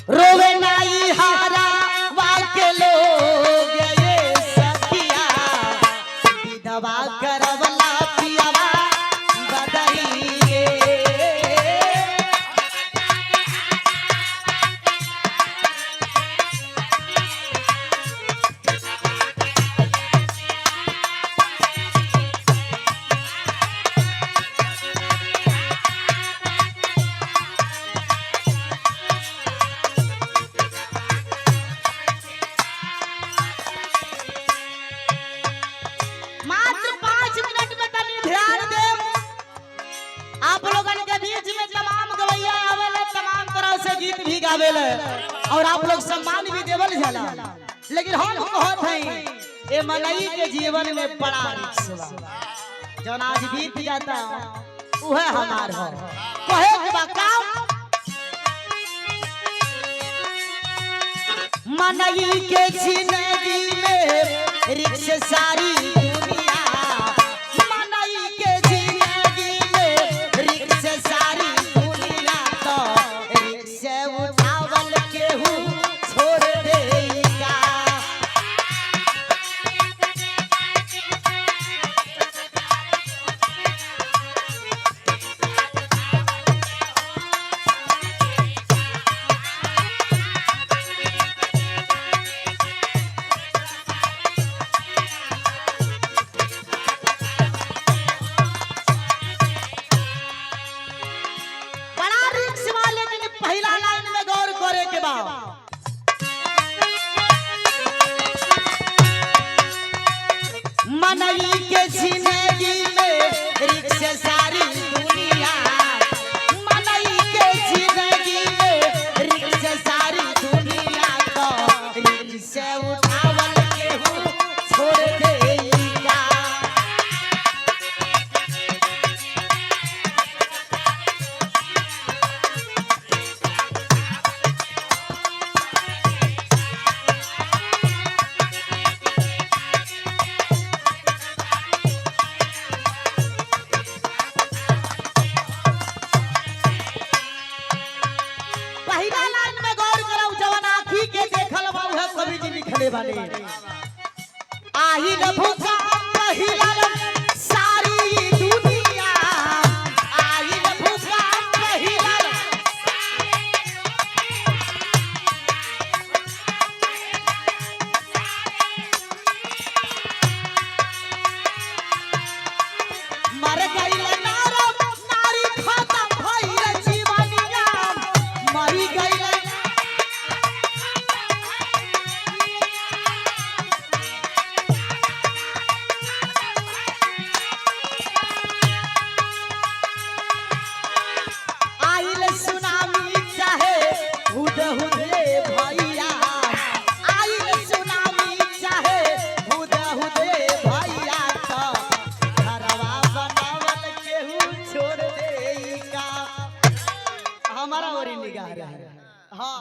रोवे नाई हारा वाके लोग ये सखिया विधवा करवला पियावा बदई गे। मात्र 5 मिनट में तनी ध्यान दे। आप लोगन के बीच में तमाम गवैया आवेले, तमाम तरह से गीत भी गावेले और आप लोग सम्मान भी देवल जाला, लेकिन हम कहत हई ए मनई के जीवन में बड़ा रिस्क बा। जौन आज बीत जाता उहे हमार हो कहे के बा का मनई के जिंदगी में रिक्स सारी दुनिया, मनई के जिंदगी में रिक्स सारी दुनिया, तो रिक्स उठावल केहू छोड़ देगा। पहला लाइन में गौर करे के बा मनई के जिंदगी में रिक्स सारी दुनिया, मनई के जिंदगी में रिक्स सारी दुनिया, तो रिक्स उठावल केहू छोड़ देगा। पहला लाइन में गौर करौ जवन आँखी के देखल बा उहे कवि जी लिखले बानी। आही न भूखा पहिला सारी दुनिया, आही न भूखा पहिला मर गइल नारी खत्म भइल जीवनिया, मरी गइल आइल सुनामी चाहे हुद हुदे भैया, आइल सुनामी चाहे हुद हुदे भैया, तो घरवा बनावल केहू छोड़ देगा। हमारा और निगाह रहे। हाँ